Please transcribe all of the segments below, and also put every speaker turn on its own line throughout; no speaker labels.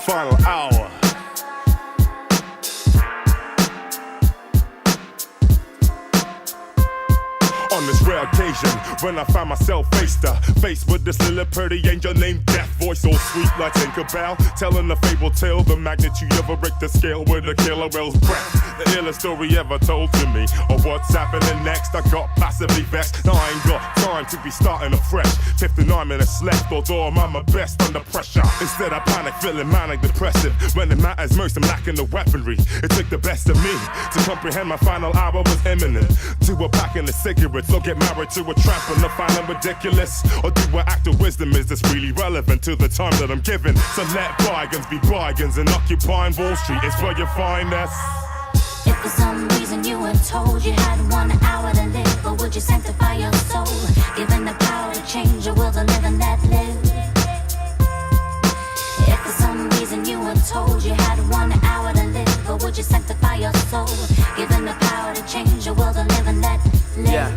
Final hour. On this rare occasion, when I find myself face to face with this little pretty angel named Death, voice so sweet like Tinkerbell, telling a fable tale, the magnitude of a Richter scale with a killer whale's breath. The illest story ever told to me, or what's happening next. I got passively vexed, now I ain't got time to be starting afresh. 59 minutes left, although I'm at my best under pressure. Instead I panic, feeling manic depressive. When it matters most, I'm lacking the weaponry. It took the best of me to comprehend my final hour was imminent. To a packing of cigarettes, or get married to a tramp and I find them ridiculous. Or do an act of wisdom is this really relevant to the time that I'm given? So let bygones be bygones, and occupying Wall Street is where you find us.
If for some reason you were told you had 1 hour to live, or would you sanctify your soul, given the power to change your world, to live and let live? If for some reason you were told you had 1 hour to live, or would you sanctify your soul, given the power to change your world, to live and let live?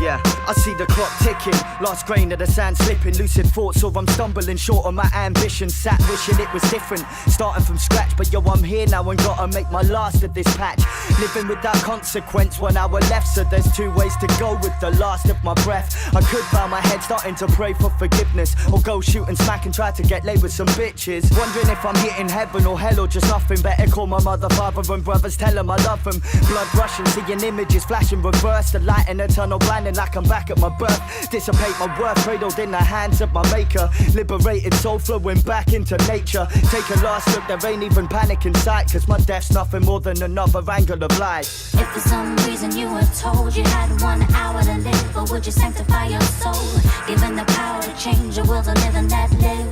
Yeah, I see the clock ticking, last grain of the sand slipping, lucid thoughts, or I'm stumbling short on my ambition, sat wishing it was different, starting from scratch, but yo, I'm here now and gotta make my last of this patch, living without consequence, 1 hour left, so there's 2 ways to go with the last of my breath. I could bow my head, starting to pray for forgiveness, or go shoot and smack and try to get laid with some bitches, wondering if I'm hitting heaven or hell, or just nothing better, call my mother, father and brothers, tell them I love them, blood rushing, seeing images flashing reverse, the light in the tunnel blinding like I'm back at my birth, dissipate my worth, cradled in the hands of my maker, liberated soul flowing back into nature, take a last look, there ain't even panic in sight, cause my death's nothing more than another angle of life.
If for some reason you were told you had 1 hour to live, or would you sanctify your soul, given the power to change your world, to live and let live?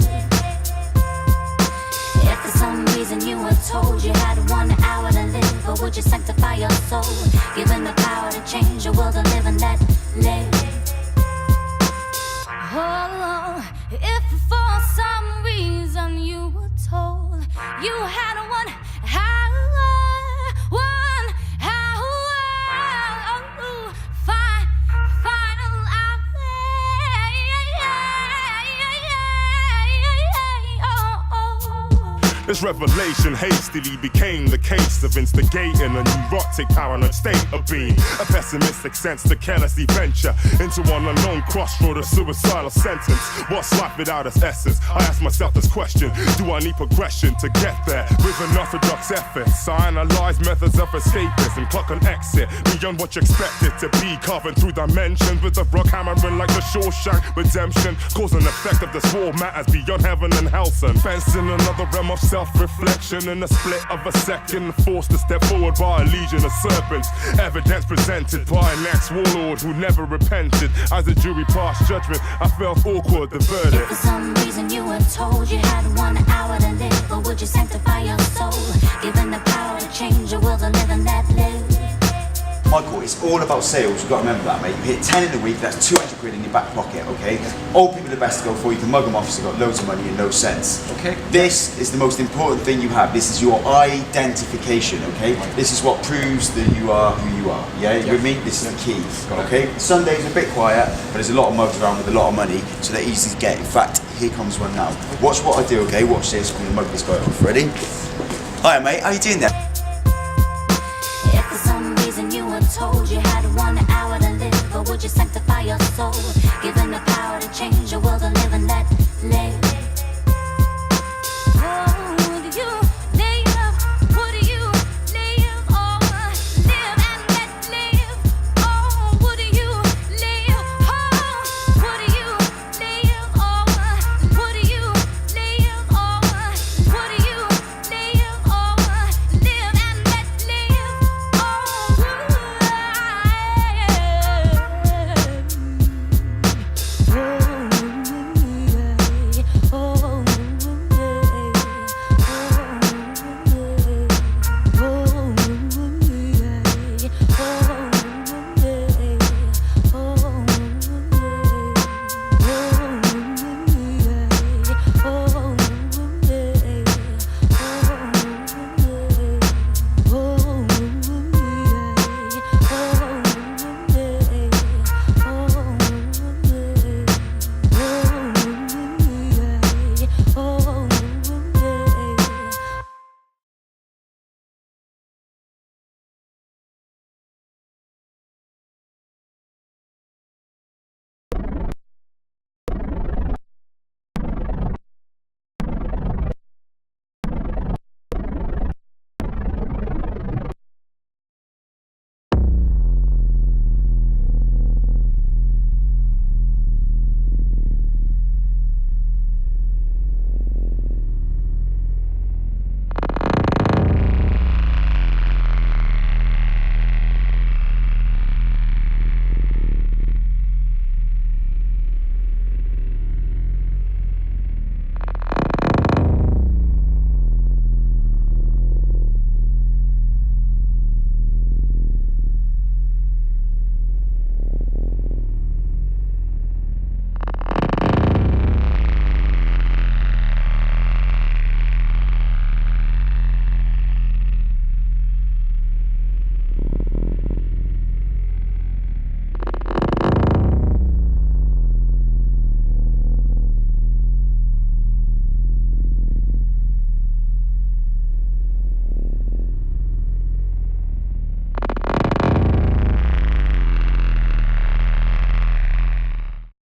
If for some reason you were told you had 1 hour to live, or would you sanctify your soul, given the power to change your world, to live and let live? Oh, if for some reason you were told you had 1 hour, 1 hour, final hour.
This revelation hastily became the case of instigating a neurotic paranoid state of being. A pessimistic sense to carelessly venture into an unknown crossroad of suicidal sentence. What's life without its essence? I ask myself this question, do I need progression to get there? With unorthodox efforts, I analyze methods of escapism, clock an exit beyond what you expect it to be, carving through dimensions with a rock hammering like the Shawshank Redemption. Cause and effect of this war matters beyond heaven and hell, son. Fencing another realm of self self-reflection in a split of a second, forced to step forward by a legion of serpents. Evidence presented by an ex-warlord who never repented. As the jury passed judgment, I felt awkward, the
If
verdict.
for some reason you were told you had 1 hour to live, or would you sanctify your soul? Given the power to change the world and live and let live.
Michael, it's all about sales. You've got to remember that, mate. You hit 10 in a week, that's 200 quid in your back pocket, okay? Old people are the best to go for. You can mug them off if they've got loads of money and no sense.
Okay.
This is the most important thing you have. This is your identification, okay? This is what proves that you are who you are. Yeah, you with me? This is the key, okay? Sunday's a bit quiet, but there's a lot of mugs around with a lot of money, so they're easy to get. In fact, here comes one now. Watch what I do, okay? Watch this. I'm gonna mug this guy off. Ready? Hiya, mate. How you doing there?
If for some reason you were told you had 1 hour to live, or would you sanctify your soul? Given the power to change the world and